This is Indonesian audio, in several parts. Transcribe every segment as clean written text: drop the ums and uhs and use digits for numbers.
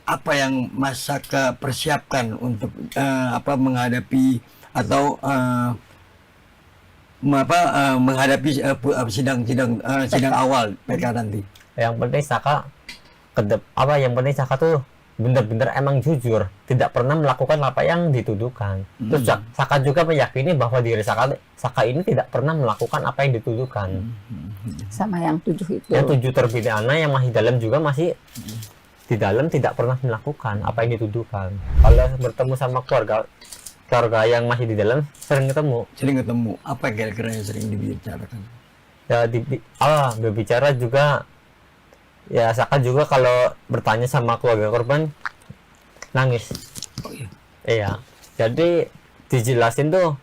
apa yang Mas Saka persiapkan untuk menghadapi atau menghadapi sidang awal PK nanti? Yang penting Saka yang penting Saka tuh benar-benar emang jujur, tidak pernah melakukan apa yang dituduhkan. Terus Saka juga meyakini bahwa diri Saka ini tidak pernah melakukan apa yang dituduhkan. Sama yang 7 itu. Yang 7 terpidana yang masih dalam juga masih di dalam tidak pernah melakukan apa yang dituduhkan. Kalau bertemu sama keluarga yang masih di dalam sering ketemu. Apa kira-kira yang sering dibicarakan? Ya berbicara juga. Ya Saka juga kalau bertanya sama keluarga korban nangis. Oh iya. Iya. Jadi dijelasin tuh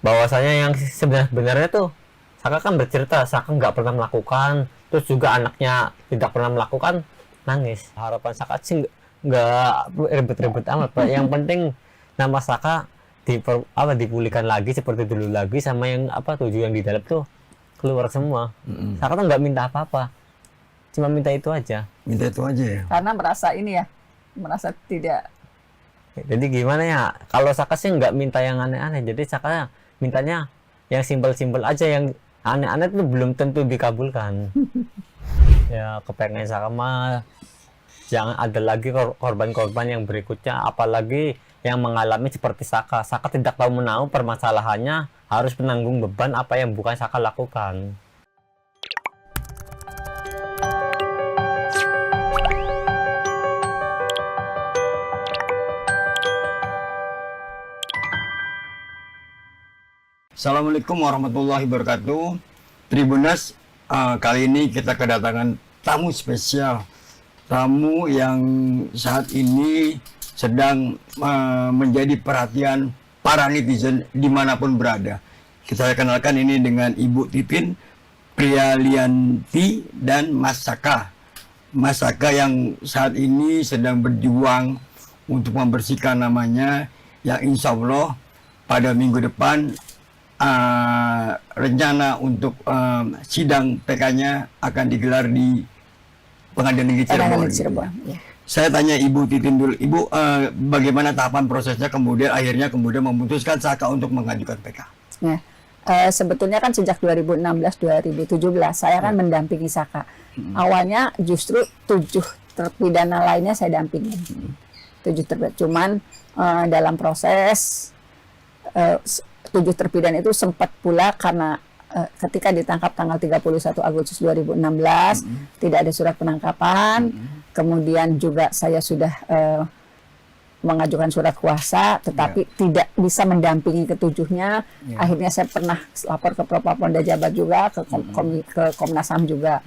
bahwasanya yang sebenarnya tuh Saka kan bercerita Saka nggak pernah melakukan, terus juga anaknya tidak pernah melakukan, nangis. Harapan Saka sih nggak ribet-ribet amat, Pak. Yang penting nama Saka dipulihkan lagi seperti dulu lagi, sama yang 7 yang di dalam tuh keluar semua. Saka tuh nggak minta apa-apa. Cuma minta itu aja. Minta itu aja ya? Karena merasa tidak. Jadi gimana ya, kalau Saka sih nggak minta yang aneh-aneh, jadi Saka mintanya yang simpel-simpel aja, yang aneh-aneh itu belum tentu dikabulkan. Ya kepengen Saka mah jangan ada lagi korban-korban yang berikutnya, apalagi yang mengalami seperti Saka. Saka tidak tahu menahu permasalahannya, harus menanggung beban apa yang bukan Saka lakukan. Assalamualaikum warahmatullahi wabarakatuh. Tribuners, kali ini kita kedatangan tamu spesial. Tamu yang saat ini sedang menjadi perhatian para netizen dimanapun berada. Kita kenalkan ini dengan Ibu Titin Prialianti dan Mas Saka. Mas Saka yang saat ini sedang berjuang untuk membersihkan namanya, yang insya Allah pada minggu depan rencana untuk sidang PK-nya akan digelar di Pengadilan Negeri Cirebon. Ya. Saya tanya Ibu Titin dulu, Ibu, bagaimana tahapan prosesnya kemudian memutuskan Saka untuk mengajukan PK? Ya. Sebetulnya kan sejak 2016-2017 saya kan mendampingi Saka. Awalnya justru 7 terpidana lainnya saya dampingi. 7 terpidana. Cuman dalam proses 7 terpidana itu sempat pula karena ketika ditangkap tanggal 31 Agustus 2016 tidak ada surat penangkapan, kemudian juga saya sudah mengajukan surat kuasa tetapi tidak bisa mendampingi ketujuhnya. Akhirnya saya pernah lapor ke Propam Jabar juga, ke Komnas HAM juga.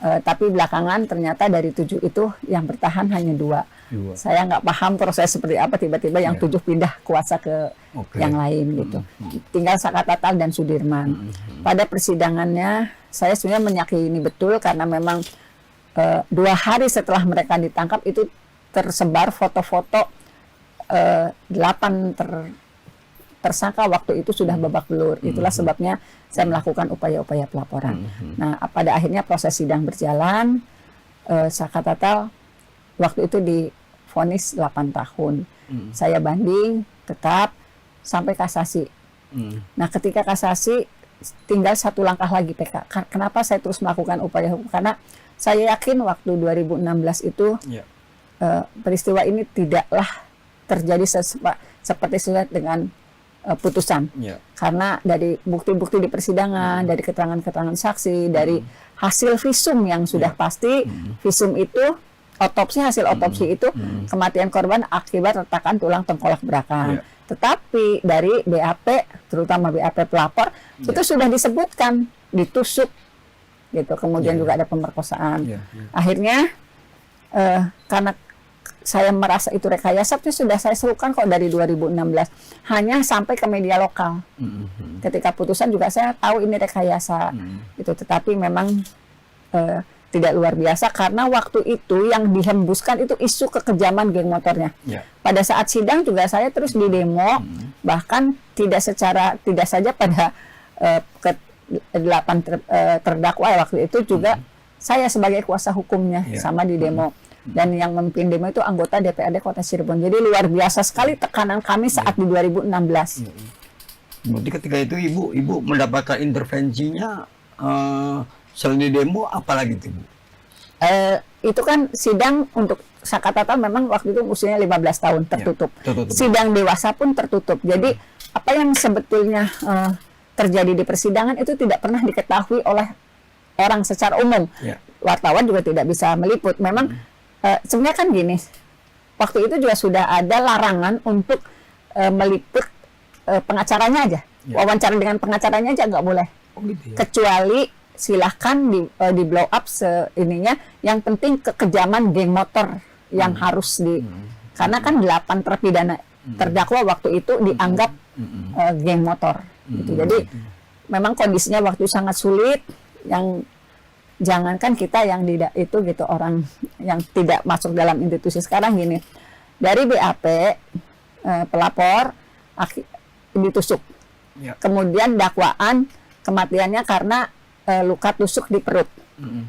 Tapi belakangan ternyata dari 7 itu yang bertahan hanya 2. Saya nggak paham proses seperti apa, tiba-tiba yang 7 pindah kuasa ke yang lain gitu. Tinggal Saka Tatal dan Sudirman. Pada persidangannya saya sebenarnya meyakini betul karena memang 2 hari setelah mereka ditangkap itu tersebar foto-foto 8 tersangka waktu itu sudah babak belur. Itulah sebabnya saya melakukan upaya-upaya pelaporan. Nah, pada akhirnya proses sidang berjalan. Saka Tatal waktu itu divonis 8 tahun. Saya banding tetap sampai kasasi. Nah, ketika kasasi tinggal 1 langkah lagi PK. Kenapa saya terus melakukan upaya hukum? Karena saya yakin waktu 2016 itu peristiwa ini tidaklah terjadi seperti sesuai dengan putusan. Karena dari bukti-bukti di persidangan, dari keterangan-keterangan saksi, dari hasil visum yang sudah pasti, visum itu hasil otopsi itu kematian korban akibat retakan tulang tengkorak belakang. Tetapi dari BAP, terutama BAP pelapor, itu sudah disebutkan ditusuk gitu. Kemudian juga ada pemerkosaan. Akhirnya karena saya merasa itu rekayasa, itu sudah saya serukan kok dari 2016. Hanya sampai ke media lokal. Ketika putusan juga saya tahu ini rekayasa. Gitu. Tetapi memang tidak luar biasa karena waktu itu yang dihembuskan itu isu kekejaman geng motornya. Pada saat sidang juga saya terus didemo, bahkan tidak saja pada ke-8 terdakwa waktu itu juga saya sebagai kuasa hukumnya sama di demo. dan yang memimpin demo itu anggota DPRD Kota Cirebon. Jadi luar biasa sekali tekanan kami saat di 2016. Berarti ketika itu ibu mendapatkan intervensinya selain demo apalagi itu Bu? Itu kan sidang untuk Sakatata memang waktu itu usianya 15 tahun tertutup. Tertutup. Sidang dewasa pun tertutup. Jadi apa yang sebetulnya terjadi di persidangan itu tidak pernah diketahui oleh orang secara umum. Wartawan juga tidak bisa meliput. Memang sebenarnya kan gini, waktu itu juga sudah ada larangan untuk meliput pengacaranya aja. Wawancara dengan pengacaranya aja nggak boleh. Kecuali silahkan di blow up ininya. Yang penting kekejaman geng motor yang harus karena kan 8 terpidana terdakwa waktu itu dianggap geng motor. Gitu. Jadi memang kondisinya waktu sangat sulit. Yang jangankan kita yang tidak itu gitu, orang yang tidak masuk dalam institusi sekarang gini, dari BAP pelapor ditusuk, kemudian dakwaan kematiannya karena luka tusuk di perut,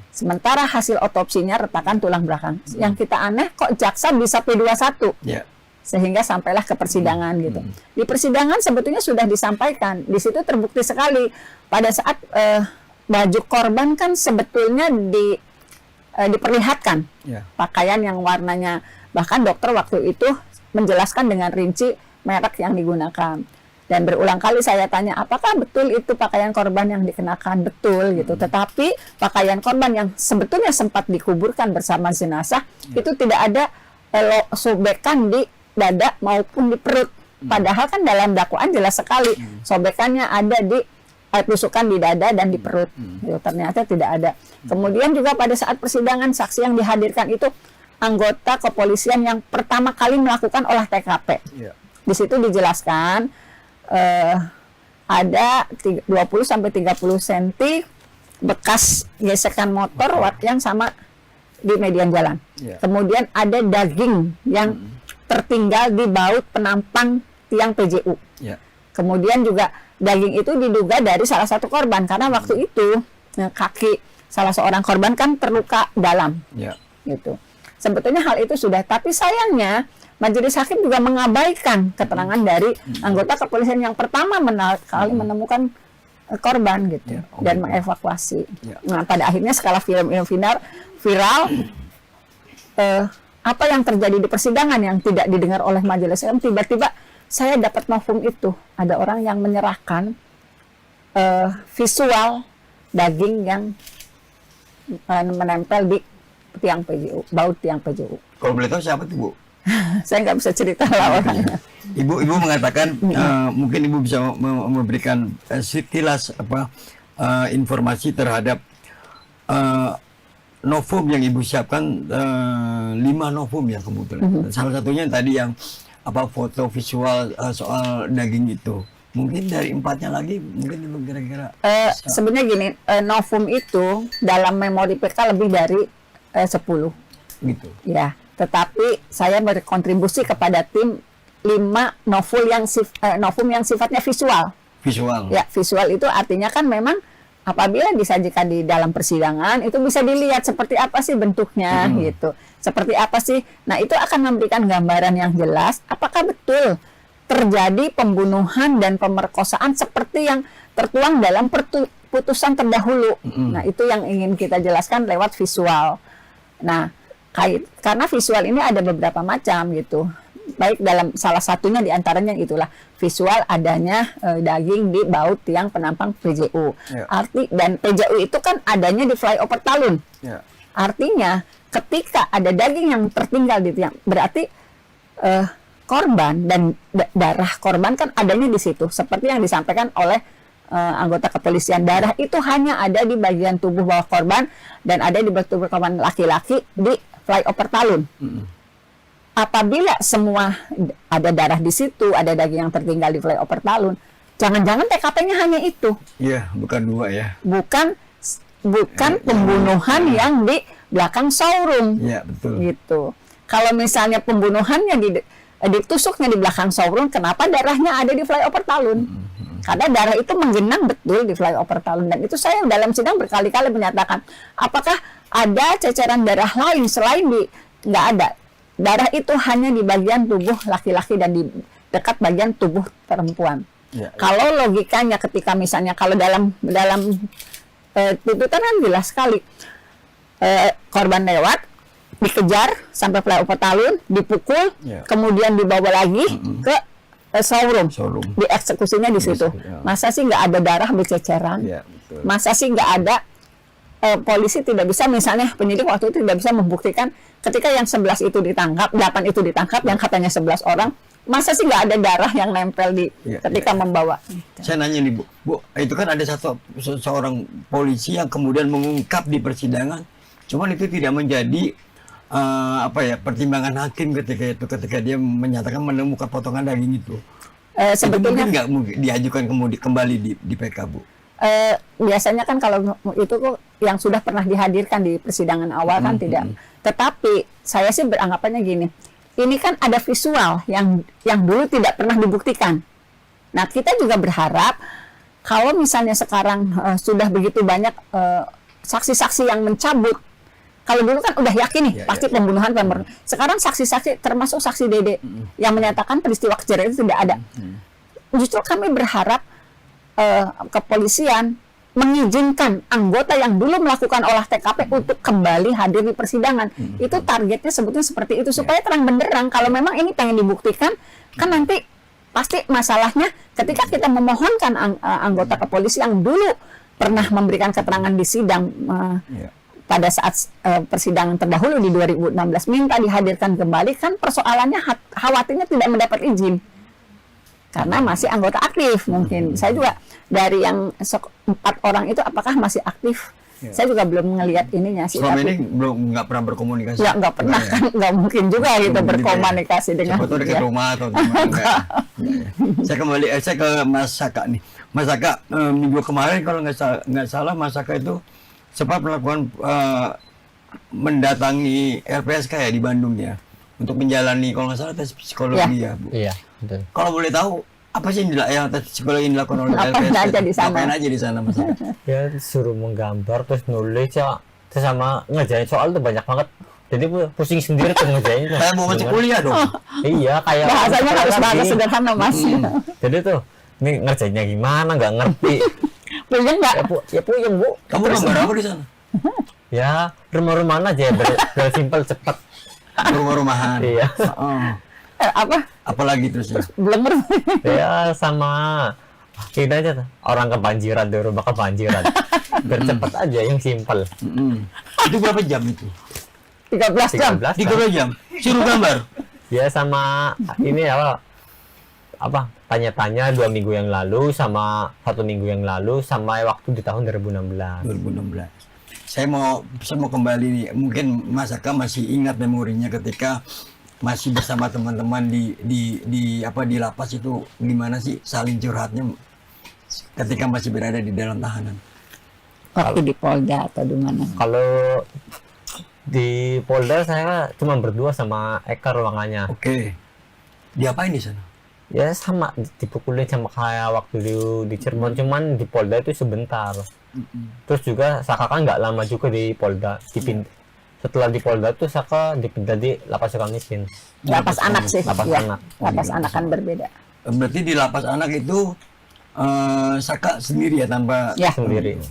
sementara hasil otopsinya retakan tulang belakang. Yang kita aneh kok jaksa bisa P21, sehingga sampailah ke persidangan gitu. Di persidangan sebetulnya sudah disampaikan, di situ terbukti sekali pada saat baju korban kan sebetulnya diperlihatkan pakaian yang warnanya, bahkan dokter waktu itu menjelaskan dengan rinci merek yang digunakan. Dan berulang kali saya tanya, apakah betul itu pakaian korban yang dikenakan? Betul gitu. Tetapi pakaian korban yang sebetulnya sempat dikuburkan bersama jenazah itu tidak ada sobekan di dada maupun di perut. Padahal kan dalam dakwaan jelas sekali sobekannya ada di tusukan di dada dan di perut. Ternyata tidak ada. Kemudian juga pada saat persidangan saksi yang dihadirkan itu anggota kepolisian yang pertama kali melakukan olah TKP. Di situ dijelaskan ada 20 sampai 30 cm bekas gesekan motor yang sama di median jalan. Kemudian ada daging yang tertinggal di baut penampang tiang PJU. Kemudian juga daging itu diduga dari salah satu korban karena waktu itu kaki salah seorang korban kan terluka dalam. Gitu. Sebetulnya hal itu sudah, tapi sayangnya majelis hakim juga mengabaikan keterangan dari anggota kepolisian yang pertama kali menemukan korban gitu dan mengevakuasi. Nah, pada akhirnya skala film viral apa yang terjadi di persidangan yang tidak didengar oleh majelis hakim, tiba-tiba saya dapat novum itu. Ada orang yang menyerahkan visual daging yang menempel di tiang PJU, baut tiang PJU. Kalau boleh tahu siapa tuh Bu? Saya nggak bisa cerita lah orangnya. Ibu mengatakan mungkin Ibu bisa memberikan sekilas informasi terhadap novum yang Ibu siapkan, 5 novum ya kebetulan. Salah satunya tadi yang foto visual soal daging itu. Mungkin dari 4-nya lagi, mungkin Ibu kira-kira. Sebenarnya gini, novum itu dalam memori PK lebih dari 10. Gitu. Ya, tetapi saya berkontribusi kepada tim 5 novum yang sifatnya visual. Visual. Ya, visual itu artinya kan memang apabila disajikan di dalam persidangan itu bisa dilihat seperti apa sih bentuknya gitu. Seperti apa sih? Nah, itu akan memberikan gambaran yang jelas apakah betul terjadi pembunuhan dan pemerkosaan seperti yang tertuang dalam putusan terdahulu. Nah, itu yang ingin kita jelaskan lewat visual. Nah, karena visual ini ada beberapa macam gitu. Baik dalam salah satunya diantaranya itulah visual adanya daging di baut tiang penampang PJU. Dan PJU itu kan adanya di flyover Talun. Artinya ketika ada daging yang tertinggal di tiang, berarti korban dan darah korban kan adanya di situ. Seperti yang disampaikan oleh anggota kepolisian, darah itu hanya ada di bagian tubuh bawah korban dan ada di tubuh korban laki-laki di flyover Talun. Apabila semua ada darah di situ, ada daging yang tertinggal di flyover Talun, jangan-jangan TKP-nya hanya itu. Iya, bukan 2 ya. Bukan pembunuhan yang di belakang showroom. Iya, betul. Gitu. Kalau misalnya pembunuhannya ditusuknya di belakang showroom, kenapa darahnya ada di flyover Talun? Karena darah itu menggenang betul di flyover Talun. Dan itu saya dalam sidang berkali-kali menyatakan, apakah ada ceceran darah lain selain di nggak ada. Darah itu hanya di bagian tubuh laki-laki dan di dekat bagian tubuh perempuan. Ya. Kalau logikanya ketika misalnya kalau dalam tuntutan kan jelas sekali, korban lewat, dikejar sampai Petalun, dipukul, Ya. kemudian dibawa lagi ke showroom, Showroom. dieksekusinya di situ. Ya. Masa sih nggak ada darah berceceran? Ya, betul. Masa sih nggak ada, polisi tidak bisa, misalnya penyidik waktu itu tidak bisa membuktikan ketika yang 11 itu ditangkap, 8 itu ditangkap, yang katanya 11 orang, masa sih nggak ada darah yang nempel di Ya, ketika membawa? Saya nanya nih Bu, itu kan ada seorang polisi yang kemudian mengungkap di persidangan, cuman itu tidak menjadi pertimbangan hakim ketika dia menyatakan menemukan potongan daging itu. Itu Sebetulnya mungkin nggak mungkin diajukan kembali di PK Bu? biasanya kan kalau itu kok yang sudah pernah dihadirkan di persidangan awal kan tidak. Tetapi saya sih beranggapannya gini, ini kan ada visual yang dulu tidak pernah dibuktikan. Nah, kita juga berharap kalau misalnya sekarang sudah begitu banyak saksi-saksi yang mencabut, kalau dulu kan udah yakin nih pasti pembunuhan. Sekarang saksi-saksi termasuk saksi Dede yang menyatakan peristiwa kejadian itu tidak ada. Justru kami berharap kepolisian mengizinkan anggota yang dulu melakukan olah TKP untuk kembali hadir di persidangan. Itu targetnya sebetulnya seperti itu, supaya terang benderang kalau memang ini pengen dibuktikan, kan nanti pasti masalahnya ketika kita memohonkan anggota kepolisian yang dulu pernah memberikan keterangan di sidang pada saat persidangan terdahulu di 2016 minta dihadirkan kembali, kan persoalannya khawatirnya tidak mendapat izin karena masih anggota aktif. Mungkin saya juga dari yang 4 orang itu apakah masih aktif, saya juga belum ngelihat ininya sih. Selama ini nggak pernah berkomunikasi? Nggak pernah kan, nggak mungkin juga gitu berkomunikasi dengan siapa tahu dekat rumah atau gimana. Saya ke Mas Saka nih. Mas Saka, minggu kemarin kalau nggak salah Mas Saka itu sempat melakukan mendatangi LPSK ya di Bandung ya, untuk menjalani kalau nggak salah tes psikologi ya Bu. Iya, betul. Kalau boleh tahu apa sih yang tes psikologi yang dilakukan oleh Ngapain LPSK? aja di sana? Ngapain aja di sana Mas Saka? Ya suruh menggambar terus nulis ya, terus sama ngerjain soal tuh banyak banget. Jadi pusing sendiri tuh ngerjain tuh. Kayak mau masuk kuliah dong. Iya, kayak bahasanya harus bahasa sederhana, Mas. Jadi tuh ini ngerjainnya gimana nggak ngerti. Puyeng nggak? Ya puyeng Bu. Kamu gambar apa di sana? Ya rumah-rumahan aja biar simpel cepet. Rumah-rumahan. Iya. Apa? Apalagi terus ya? Blenger. Ya sama ini aja tuh, orang kebanjiran tuh, rumah kebanjiran. Biar cepet aja yang simpel. Itu berapa jam itu? 13 jam. 3 jam. Suruh gambar. Ya sama ini apa tanya-tanya 2 minggu yang lalu sama 1 minggu yang lalu sama waktu di tahun 2016. 2016. Saya mau kembali nih. Mungkin Mas Saka masih ingat memorinya ketika masih bersama teman-teman di lapas itu, gimana sih saling curhatnya ketika masih berada di dalam tahanan? Waktu di Polda atau di mana? Kalau di Polda saya cuma berdua sama Eka ruangannya. Oke. Diapain di sana? Ya sama dipukulin sama kayak waktu di Cirebon, cuman di Polda itu sebentar. Terus juga Saka kan nggak lama juga di Polda. Setelah di Polda tuh Saka dipindah di lapas Sukamiskin. Lapas anak sih. Lapas ya. anak. Lapas anak kan berbeda. Berarti di lapas anak itu Saka sendiri ya, tanpa Ya. Sendiri.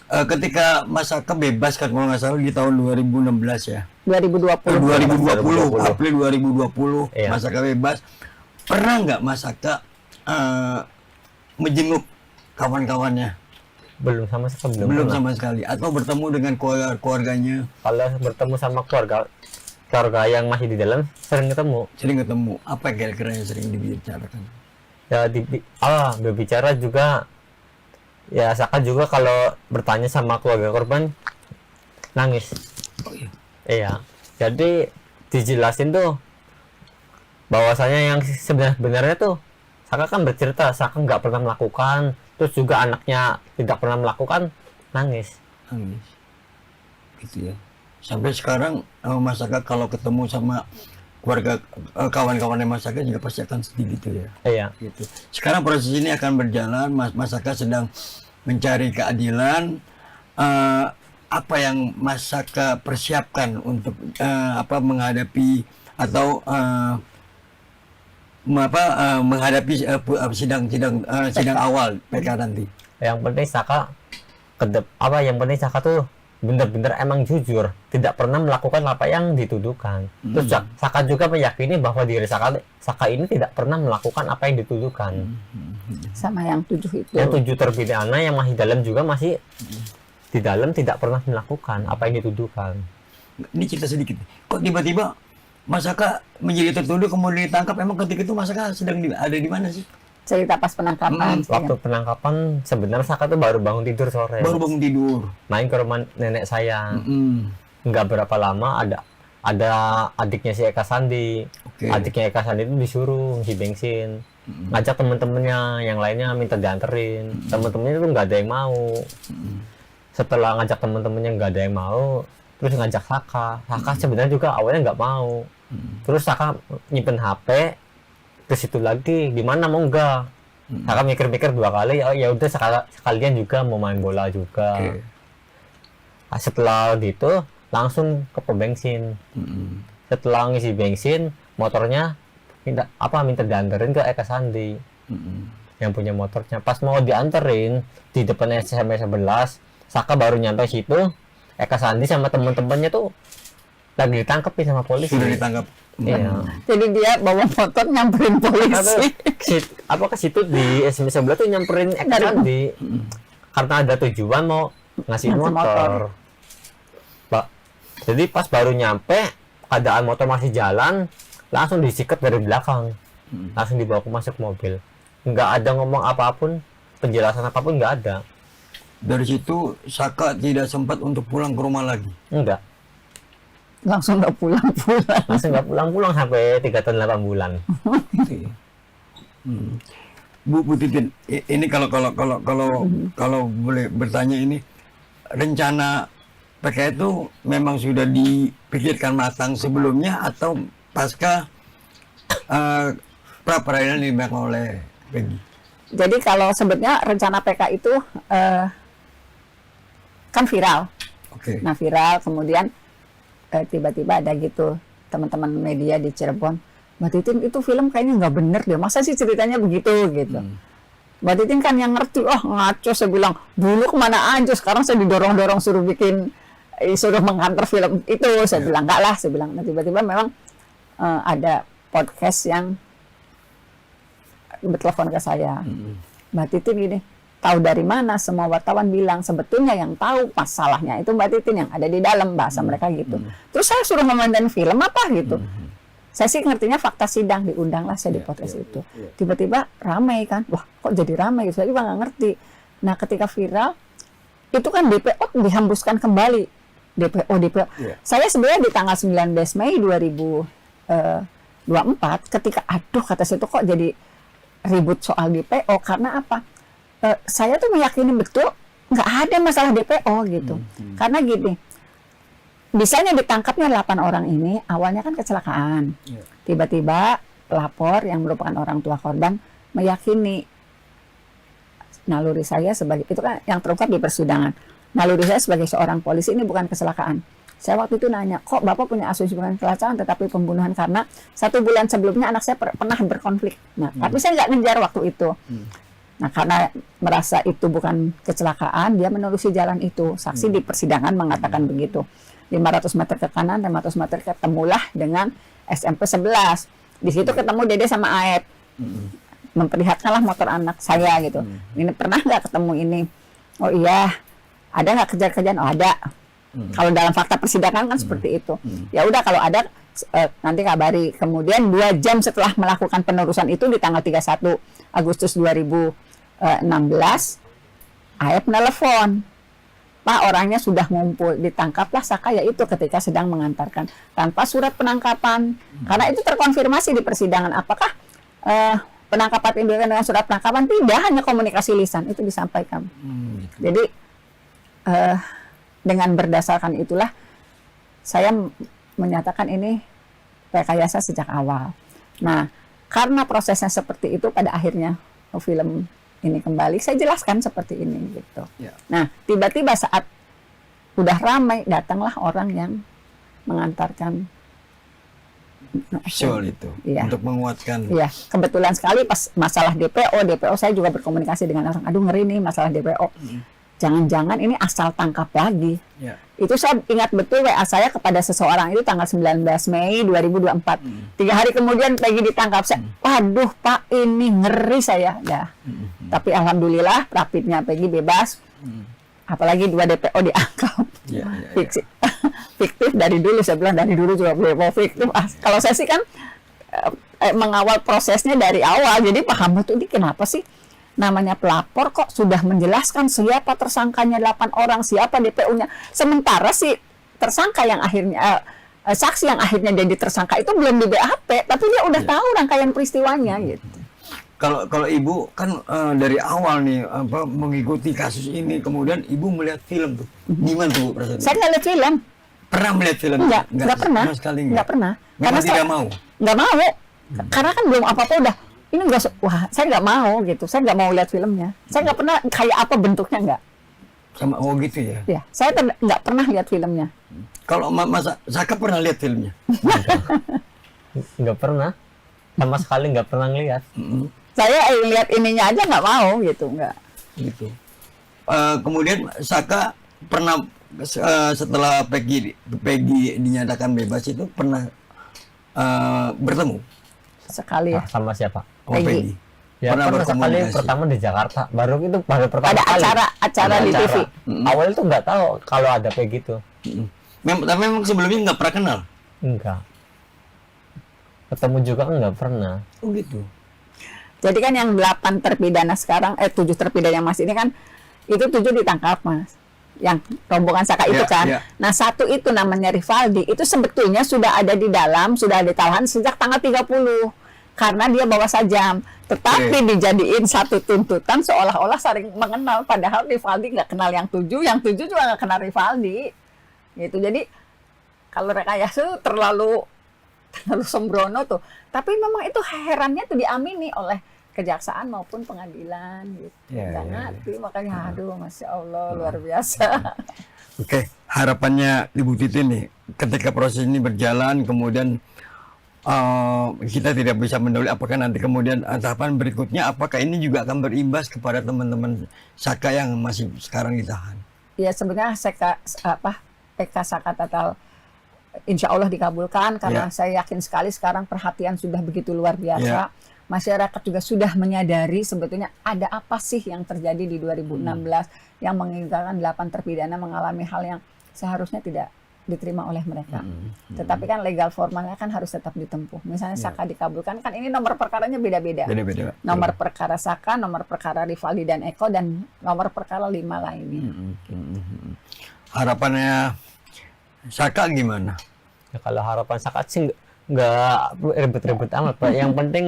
ketika Mas Saka bebas kan kalau nggak salah di tahun 2016 ya. 2020. 2020, April 2020 Iya. Mas Saka bebas. Pernah nggak Mas Saka menjenguk kawan-kawannya? Belum sama Saka belum. Belum pernah. sama sekali. Atau bertemu dengan keluarganya? Kalau bertemu sama keluarga yang masih di dalam sering ketemu. Sering ketemu. Apa kira-kira yang sering dibicarakan? Ya berbicara juga. Ya Saka juga kalau bertanya sama keluarga korban nangis. Oh iya. Iya. Jadi dijelasin tuh bahwasanya yang sebenarnya tuh Saka kan bercerita Saka nggak pernah melakukan, terus juga anaknya tidak pernah melakukan, nangis. Nangis. Gitu ya. Sampai sekarang Mas Saka kalau ketemu sama keluarga kawan-kawannya Mas Saka juga pasti akan sedih gitu ya. Iya. Gitu. Sekarang proses ini akan berjalan. Mas Saka sedang mencari keadilan. apa yang Mas Saka persiapkan untuk menghadapi atau menghadapi sidang awal PK nanti? Yang penting Saka yang penting Saka tuh benar-benar emang jujur, tidak pernah melakukan apa yang dituduhkan. Terus Saka juga meyakini bahwa diri Saka ini tidak pernah melakukan apa yang dituduhkan. Sama yang 7 itu. Yang 7 terpidana yang masih dalam juga masih di dalam tidak pernah melakukan apa yang dituduhkan. Ini cerita sedikit. Kok tiba-tiba Mas Saka menjadi tertuduh kemudian ditangkap? Emang ketika itu Mas Saka sedang ada di mana sih? Cerita pas penangkapan. Waktu penangkapan sebenarnya Saka tuh baru bangun tidur sore. Baru bangun tidur. Main ke rumah nenek saya. Nggak berapa lama ada adiknya si Eka Sandi. Oke. Adiknya Eka Sandi itu disuruh ngisi bensin. Ngajak temen-temennya, yang lainnya minta dianterin. Temen-temennya itu nggak ada yang mau. Setelah ngajak temen-temennya nggak ada yang mau, terus ngajak Saka. Saka sebenarnya juga awalnya nggak mau. Terus Saka nyimpen HP. Terus itu lagi gimana mau enggak? Saka mikir-mikir 2 kali, oh ya udah sekalian juga mau main bola juga. Okay. Setelah gitu langsung ke pom bensin. Setelah ngisi bensin, motornya minta dianterin ke Eka Sandi. Yang punya motornya. Pas mau dianterin di depan SMP 11, Saka baru nyampe situ, Eka Sandi sama temen-temennya tuh lagi ditangkapin sama polisi. Sudah ditangkap. Iya. Jadi dia bawa motor nyamperin polisi. Ke situ di SMP 11 tuh nyamperin Eka Sandi. Karena ada tujuan mau ngasih motor. Pak. Jadi pas baru nyampe, keadaan motor masih jalan, langsung disikat dari belakang. Langsung dibawa masuk mobil. Nggak ada ngomong apapun, penjelasan apapun nggak ada. Dari situ Saka tidak sempat untuk pulang ke rumah lagi. Enggak. Langsung nggak pulang-pulang. Langsung nggak pulang-pulang sampai 3 tahun 8 bulan. Bu Titin, ini kalau boleh bertanya, ini rencana PK itu memang sudah dipikirkan matang sebelumnya atau pasca pra peradilan dilakukan oleh Peggy? Jadi kalau sebetulnya rencana PK itu kan viral. Oke. Nah viral kemudian tiba-tiba ada gitu teman-teman media di Cirebon, Mbak Titin itu film kayaknya nggak bener deh, masa sih ceritanya begitu gitu. Mbak Titin kan yang ngerti, ngaco, saya bilang dulu kemana aja, sekarang saya didorong-dorong suruh menghantar film itu, saya bilang enggak lah, saya bilang. Nah, tiba-tiba memang ada podcast yang bertelepon ke saya, Mbak Titin gini, tahu dari mana? Semua wartawan bilang sebetulnya yang tahu masalahnya itu Mbak Titin, yang ada di dalam, bahasa mereka gitu. Terus saya suruh nonton film apa gitu. Saya sih ngertinya fakta sidang, diundanglah saya di podcast itu. Tiba-tiba ramai kan, wah kok jadi ramai gitu, saya juga nggak ngerti. Nah ketika viral, itu kan DPO dihembuskan kembali. DPO. Saya sebenarnya di tanggal 19 Mei 2024, ketika aduh kata saya itu kok jadi ribut soal DPO, karena apa? Saya tuh meyakini betul nggak ada masalah DPO gitu. Karena gini, misalnya ditangkapnya 8 orang ini awalnya kan kecelakaan. Tiba-tiba pelapor yang merupakan orang tua korban meyakini naluri saya sebagai, itu kan yang terungkap di persidangan, naluri saya sebagai seorang polisi ini bukan kecelakaan. Saya waktu itu nanya, kok Bapak punya asumsi bukan kecelakaan tetapi pembunuhan, karena 1 bulan sebelumnya anak saya pernah berkonflik. Nah, tapi saya nggak ngejar waktu itu. Nah, karena merasa itu bukan kecelakaan, dia menerusi jalan itu. Saksi di persidangan mengatakan begitu. 500 meter ke kanan, 500 meter ketemulah dengan SMP 11. Di situ ketemu Dede sama Aep. Memperlihatkanlah motor anak saya gitu. Ini pernah nggak ketemu ini? Oh iya. Ada nggak kejar-kejaran? Oh ada. Kalau dalam fakta persidangan kan seperti itu. Ya udah kalau ada nanti kabari. Kemudian 2 jam setelah melakukan penerusan itu di tanggal 31 Agustus 2016, Aep nelfon, Pak orangnya sudah ngumpul, ditangkaplah Saka, yaitu ketika sedang mengantarkan tanpa surat penangkapan. Karena itu terkonfirmasi di persidangan apakah penangkapan itu dengan surat penangkapan, tidak, hanya komunikasi lisan itu disampaikan. Jadi dengan berdasarkan itulah saya menyatakan ini rekayasa sejak awal. Nah, karena prosesnya seperti itu, pada akhirnya film ini kembali, saya jelaskan seperti ini gitu. Nah, tiba-tiba saat udah ramai, datanglah orang yang mengantarkan Visual itu Iya. untuk menguatkan. Iya, kebetulan sekali pas masalah DPO saya juga berkomunikasi dengan orang, aduh ngeri nih masalah DPO. Jangan-jangan ini asal tangkap lagi. Ya. Itu saya ingat betul WA saya kepada seseorang itu tanggal 19 Mei 2024. 3 hari kemudian Peggy ditangkap. Saya, waduh Pak, ini ngeri saya. Ya. Tapi alhamdulillah rapidnya Peggy bebas. Apalagi 2 DPO diangkat. Ya, ya, ya. Fiksi- Fiktif dari dulu, saya bilang dari dulu juga mau fiktif. Kalau saya sih kan mengawal prosesnya dari awal, jadi paham betul ini kenapa sih namanya pelapor kok sudah menjelaskan siapa tersangkanya 8 orang, siapa DPO-nya. Sementara si tersangka yang akhirnya saksi yang akhirnya jadi tersangka itu belum di BAP, tapi dia udah tahu rangkaian peristiwanya gitu. Kalau ibu kan dari awal nih mengikuti kasus ini, kemudian ibu melihat film tuh, gimana tuh Bu perasaan? Saya nggak lihat film, Pernah melihat film? nggak pernah, sama sekali nggak pernah. Memang tidak saya mau. nggak mau, karena kan belum apa-apa udah. Ini nggak, wah saya nggak mau gitu, saya nggak mau lihat filmnya. Saya nggak pernah kayak apa bentuknya nggak. Sama gitu ya. Ya, saya nggak pernah lihat filmnya. Kalau Mas Saka pernah lihat filmnya? Nggak pernah, sama sekali nggak pernah ngeliat. Saya lihat ininya aja nggak mau gitu, nggak. Gitu. Kemudian Saka pernah setelah Peggy dinyatakan bebas itu pernah bertemu Sekali ya. Sama siapa? sama Peggy. Peggy. Ya Pernah pernah sekali berkomunikasi. pertama di Jakarta, baru pertama Ada kali. acara Ada di TV. Awalnya tuh nggak tahu kalau ada kayak gitu. Tapi memang sebelumnya nggak pernah kenal. Enggak. Ketemu juga nggak pernah. Oh gitu. Jadi kan yang 8 terpidana sekarang, 7 terpidana yang masih ini kan, itu 7 ditangkap Mas. Yang rombongan Saka itu Ya, kan. ya. Nah 1 itu namanya Rivaldi, itu sebetulnya sudah ada di dalam, sudah ditahan sejak tanggal 30. Karena dia bawa sajam. Tetapi dijadiin satu tuntutan seolah-olah saling mengenal. Padahal Rivaldi nggak kenal yang 7 juga nggak kenal Rivaldi. Gitu. Jadi kalau rekayasa itu terlalu sembrono tuh. Tapi memang itu herannya tuh diamini oleh kejaksaan maupun pengadilan gitu. Ya, Nggak ya, ngerti, makanya aduh Masya Allah luar biasa. Oke, harapannya Ibu Titin nih, ketika proses ini berjalan, kemudian kita tidak bisa mendahului apakah nanti kemudian tahapan berikutnya, apakah ini juga akan berimbas kepada teman-teman Saka yang masih sekarang ditahan? Ya sebenarnya PK Saka Tatal insya Allah dikabulkan karena saya yakin sekali sekarang perhatian sudah begitu luar biasa. Masyarakat juga sudah menyadari sebetulnya ada apa sih yang terjadi di 2016 yang menginginkan 8 terpidana mengalami hal yang seharusnya tidak diterima oleh mereka. Tetapi kan legal formalnya kan harus tetap ditempuh. Misalnya Saka dikabulkan, kan ini nomor perkaranya beda-beda. Beda-beda. Nomor perkara Saka, nomor perkara Rivaldi dan Eko, dan nomor perkara 5 lainnya. Harapannya Saka gimana? Ya, kalau harapan Saka sih nggak ribet-ribet amat, Pak. Yang penting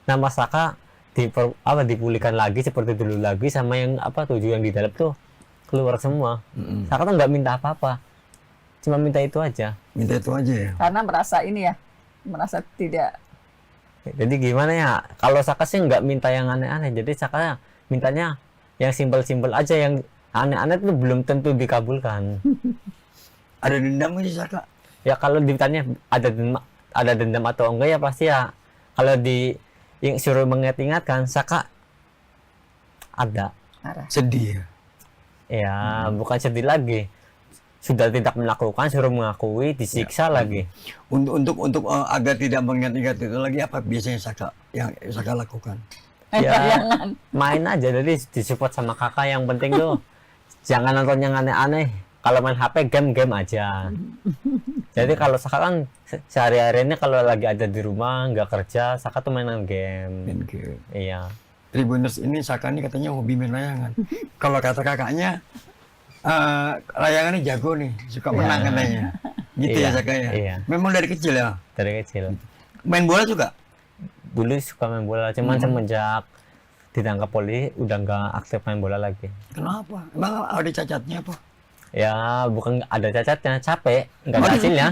nama Saka dipulihkan lagi seperti dulu lagi, sama yang 7 yang di dalam tuh keluar semua. Saka tuh nggak minta apa-apa, cuma minta itu aja. Minta itu aja ya. Karena merasa tidak. Jadi gimana ya, kalau Saka sih nggak minta yang aneh-aneh, jadi Saka mintanya yang simpel-simpel aja, yang aneh-aneh tuh belum tentu dikabulkan. Ada dendam nggak sih Saka? Ya kalau ditanya ada dendam atau enggak, ya pasti ya kalau yang suruh mengingat-ingatkan, Saka ada. Marah. Sedih ya? Ya bukan sedih lagi, sudah tidak melakukan, suruh mengakui, disiksa lagi. Untuk agar tidak mengingat-ingat itu lagi, apa biasanya yang Saka lakukan? Ya main aja, jadi disupport sama kakak. Yang penting tuh jangan nonton yang aneh-aneh. Kalau main HP, game aja. Jadi kalau Saka kan sehari-harinya kalau lagi ada di rumah nggak kerja, Saka tuh mainan game. Main game. Iya. Tribuners ini Saka ini katanya hobi main layangan. Kalau kata kakaknya, layangannya jago nih, suka menang katanya. Gitu Iya, ya Saka ya? iya. Memang dari kecil ya? Dari kecil. Main bola juga? Dulu suka main bola, cuman semenjak ditangkap polisi udah nggak aktif main bola lagi. Kenapa? Emang ada cacatnya apa? Ya bukan ada cacatnya, capek, nggak ada hasilnya,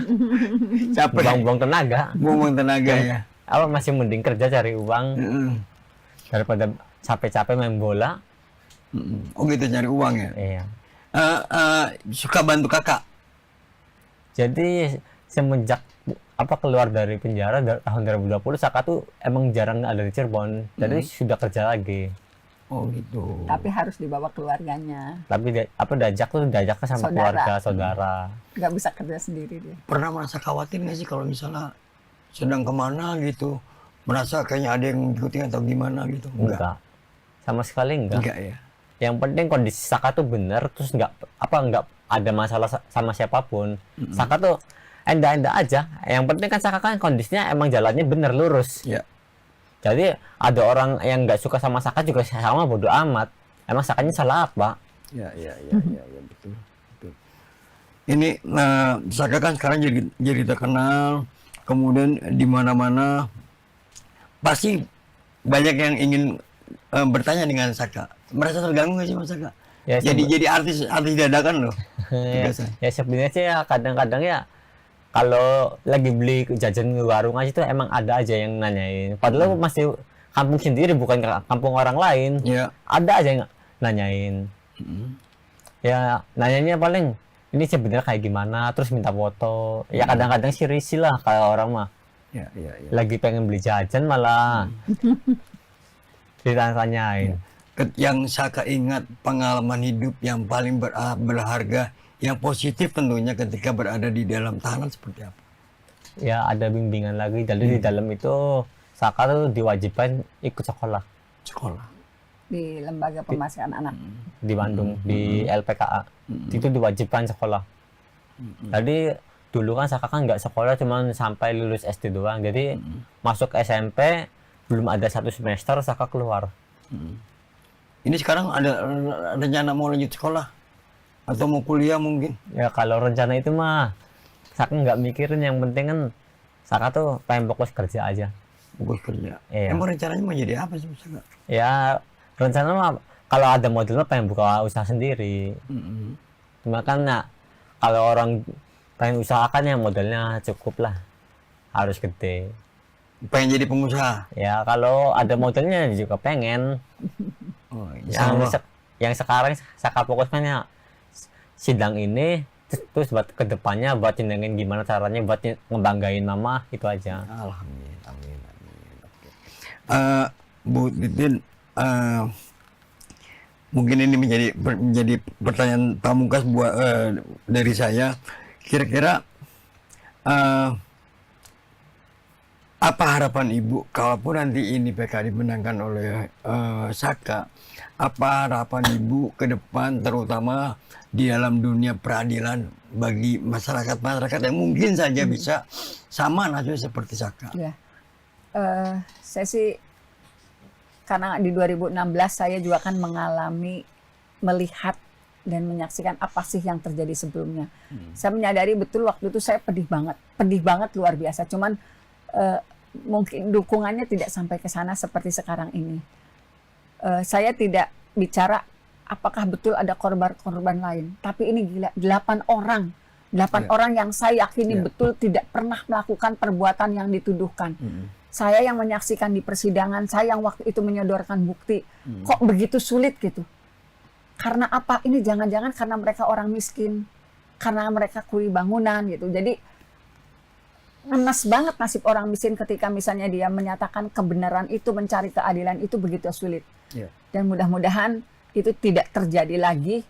Capek? buang-buang tenaga. Buang tenaga ya? Apa masih mending kerja cari uang daripada capek-capek main bola. Oh gitu, nyari uang ya? Iya. suka bantu kakak. Jadi semenjak keluar dari penjara tahun 2020, Saka tuh emang jarang ada di Cirebon. Jadi sudah kerja lagi. Oh gitu. Tapi harus dibawa keluarganya. Tapi diajak ke sama keluarga, saudara. Nggak bisa kerja sendiri dia. Pernah merasa khawatir nggak sih kalau misalnya sedang kemana gitu, merasa kayaknya ada yang ngikutin atau gimana gitu? Enggak. Sama sekali enggak. Enggak ya. Yang penting kondisi Saka tuh bener, terus enggak ada masalah sama siapapun. Saka tuh enda-enda aja. Yang penting kan Saka kan kondisinya emang jalannya bener lurus. Ya. Jadi ada orang yang nggak suka sama Saka juga sama bodo amat. Emang Sakanya salah apa? Ya betul. Ini Saka kan sekarang jadi terkenal, kemudian di mana-mana pasti banyak yang ingin bertanya dengan Saka. Merasa terganggu nggak sih Mas Saka? Ya, jadi artis dadakan loh. ya sebenarnya sih ya kadang-kadang ya kalau lagi beli jajan di warung aja tuh emang ada aja yang nanyain. Padahal masih kampung sendiri, bukan kampung orang lain. Ya. Ada aja yang nanyain. Ya nanyanya paling ini sebenarnya kayak gimana, terus minta foto. Ya kadang-kadang sih risih lah kayak orang mah. Ya. Lagi pengen beli jajan malah ditanyain. Yang Saka ingat pengalaman hidup yang paling berharga, yang positif tentunya ketika berada di dalam tahanan seperti apa? Ya ada bimbingan lagi. Jadi di dalam itu Saka tuh diwajibkan ikut sekolah Di lembaga pemasyarakatan anak. di Bandung, di LPKA. Itu diwajibkan sekolah. Jadi dulu kan Saka kan nggak sekolah, cuman sampai lulus SD doang. Jadi masuk SMP belum ada 1 semester Saka keluar. Ini sekarang ada rencana mau lanjut sekolah atau mau kuliah mungkin? Ya kalau rencana itu mah Saka nggak mikirin, yang penting kan Saka tuh pengen fokus kerja aja. Fokus kerja. Iya. Emang rencananya mau jadi apa sih Mas Saka? Ya rencana mah kalau ada modal mah pengen buka usaha sendiri. Cuma kan nah, kalau orang pengen usahakan ya modalnya cukup lah, harus gede. Pengen jadi pengusaha? Ya kalau ada modalnya juga pengen. Oh, insya yang sekarang Saka fokuskan ya sidang ini, terus buat kedepannya buat nyenengin gimana caranya buat ngebanggain mama, itu aja. Alhamdulillah, amin. Oke. Bu Titin, mungkin ini menjadi pertanyaan pamungkas buat dari saya. Kira-kira apa harapan Ibu kalaupun nanti ini PK dimenangkan oleh Saka? Apa harapan Ibu ke depan, terutama di dalam dunia peradilan bagi masyarakat yang mungkin saja bisa sama nasibnya seperti Saka? Ya, saya sih karena di 2016 saya juga kan melihat dan menyaksikan apa sih yang terjadi sebelumnya. Saya menyadari betul waktu itu saya pedih banget luar biasa. Cuman mungkin dukungannya tidak sampai ke sana seperti sekarang ini. Saya tidak bicara apakah betul ada korban-korban lain, tapi ini gila, 8 orang yang saya yakini betul tidak pernah melakukan perbuatan yang dituduhkan. Saya yang menyaksikan di persidangan, saya yang waktu itu menyodorkan bukti, kok begitu sulit gitu. Karena apa? Ini jangan-jangan karena mereka orang miskin, karena mereka kuli bangunan gitu. Jadi ngenes banget nasib orang miskin ketika misalnya dia menyatakan kebenaran itu, mencari keadilan itu begitu sulit. Dan mudah-mudahan itu tidak terjadi lagi.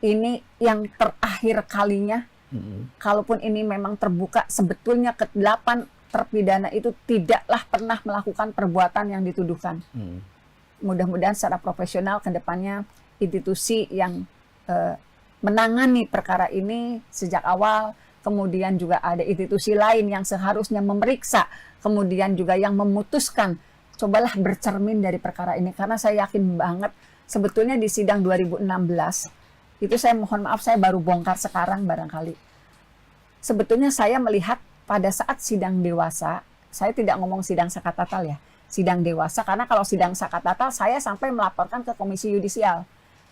Ini yang terakhir kalinya. Kalaupun ini memang terbuka, sebetulnya ke-8 terpidana itu tidaklah pernah melakukan perbuatan yang dituduhkan. Mudah-mudahan secara profesional ke depannya institusi yang menangani perkara ini sejak awal, kemudian juga ada institusi lain yang seharusnya memeriksa, kemudian juga yang memutuskan, cobalah bercermin dari perkara ini. Karena saya yakin banget, sebetulnya di sidang 2016, itu saya mohon maaf, saya baru bongkar sekarang barangkali. Sebetulnya saya melihat pada saat sidang dewasa, saya tidak ngomong sidang sakatatal ya, sidang dewasa, karena kalau sidang sakatatal saya sampai melaporkan ke Komisi Yudisial.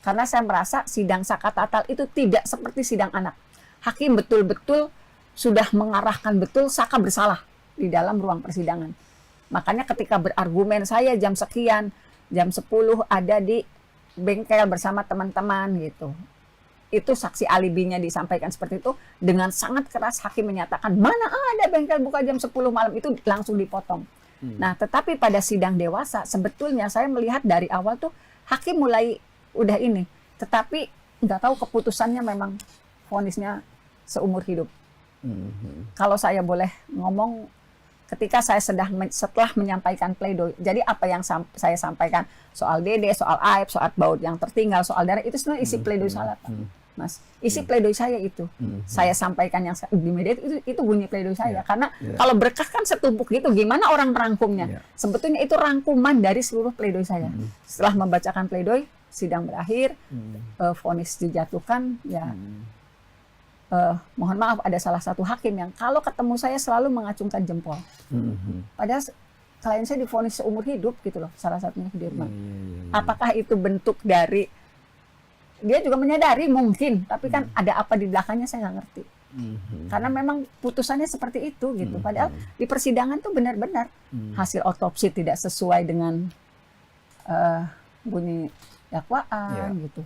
Karena saya merasa sidang sakatatal itu tidak seperti sidang anak. Hakim betul-betul sudah mengarahkan betul Saka bersalah di dalam ruang persidangan. Makanya ketika berargumen saya jam sekian, jam 10 ada di bengkel bersama teman-teman gitu. itu saksi alibinya disampaikan seperti itu, dengan sangat keras hakim menyatakan mana ada bengkel buka jam 10 malam, itu langsung dipotong. Nah, tetapi pada sidang dewasa sebetulnya saya melihat dari awal tuh hakim mulai udah ini, tetapi nggak tahu keputusannya memang vonisnya seumur hidup. Kalau saya boleh ngomong, ketika saya setelah menyampaikan pledoi, jadi apa yang saya sampaikan soal Dede, soal Aib, soal baut yang tertinggal, soal darah, itu sebenarnya isi pledoi saya, Pak. Mas, isi pledoi saya itu, saya sampaikan yang di media itu bunyi pledoi saya, karena kalau berkas kan setumpuk gitu, gimana orang merangkumnya? Sebetulnya itu rangkuman dari seluruh pledoi saya. Setelah membacakan pledoi, sidang berakhir, vonis dijatuhkan, ya. Mohon maaf, ada salah satu hakim yang kalau ketemu saya selalu mengacungkan jempol. Padahal klien saya divonis seumur hidup gitu loh, salah satunya Sudirman. Apakah itu bentuk dari dia juga menyadari mungkin, tapi kan ada apa di belakangnya saya nggak ngerti. Karena memang putusannya seperti itu gitu. Padahal di persidangan tuh benar-benar hasil otopsi tidak sesuai dengan bunyi dakwaan gitu.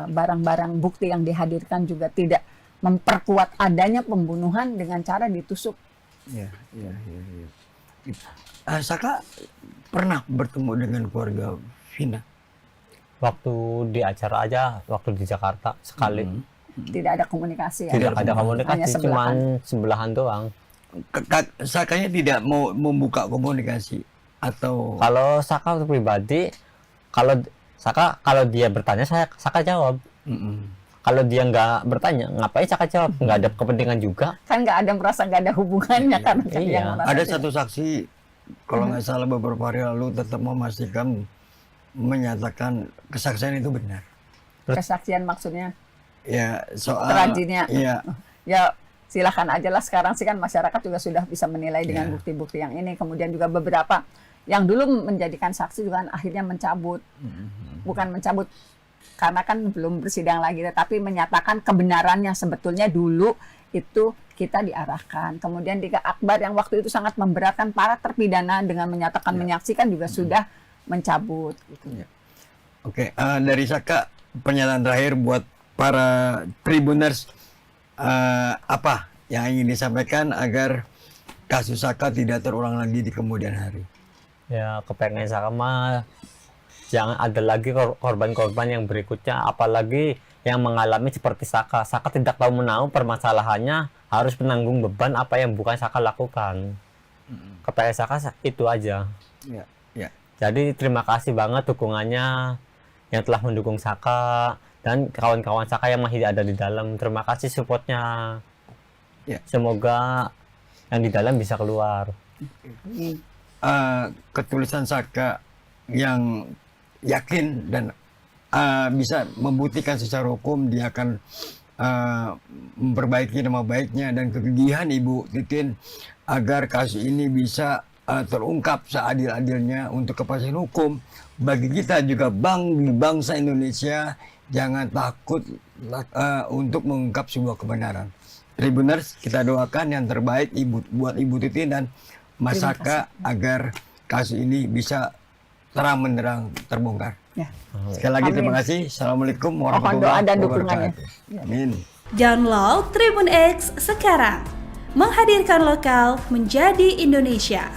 Barang-barang bukti yang dihadirkan juga tidak memperkuat adanya pembunuhan dengan cara ditusuk. Saka pernah bertemu dengan keluarga Vina? Waktu di acara aja, waktu di Jakarta sekali. Tidak ada komunikasi ya. Tidak ada Hanya komunikasi, sebelahan. cuman sebelahan doang. Sakanya tidak mau membuka komunikasi atau Kalau Saka pribadi, kalau dia bertanya, Saka jawab. Kalau dia nggak bertanya, ngapain Saka jawab? Nggak ada kepentingan juga. Kan nggak ada merasa nggak ada hubungannya kan. Iya. Yang merasa ada tidak. satu saksi kalau nggak salah beberapa hari lalu tetap memastikan menyatakan kesaksian itu benar. Kesaksian maksudnya Ya soal rajinnya. ya Ya silakan aja lah, sekarang sih kan masyarakat juga sudah bisa menilai dengan bukti-bukti yang ini. Kemudian juga beberapa yang dulu menjadikan saksi juga kan akhirnya mencabut. Bukan mencabut karena kan belum bersidang lagi, tetapi menyatakan kebenarannya sebetulnya dulu itu kita diarahkan. Kemudian Dika Akbar yang waktu itu sangat memberatkan para terpidana dengan menyatakan menyaksikan juga sudah mencabut. Gitu. Oke, dari Saka pernyataan terakhir buat para Tribuners, apa yang ingin disampaikan agar kasus Saka tidak terulang lagi di kemudian hari? Ya, kepengen Saka mah jangan ada lagi korban-korban yang berikutnya, apalagi yang mengalami seperti Saka. Saka tidak tahu menahu permasalahannya, harus menanggung beban apa yang bukan Saka lakukan. Kepengen Saka itu aja. Ya. Jadi terima kasih banget dukungannya yang telah mendukung Saka dan kawan-kawan Saka yang masih ada di dalam. Terima kasih supportnya. Ya. Semoga yang di dalam bisa keluar. Ketulisan Saka yang yakin dan bisa membuktikan secara hukum dia akan memperbaiki nama baiknya dan kegigihan Ibu Titin agar kasus ini bisa terungkap seadil-adilnya untuk kepastian hukum. Bagi kita juga bangsa Indonesia jangan takut untuk mengungkap sebuah kebenaran. Tribuners, kita doakan yang terbaik buat Ibu Titin dan Mas Saka agar kasus ini bisa terang-menerang terbongkar. Ya. Sekali lagi Amin. terima kasih. Assalamualaikum Mohon doa warahmatullahi dan dukungannya. wabarakatuh. Amin. Download Tribun X sekarang. Menghadirkan lokal menjadi Indonesia.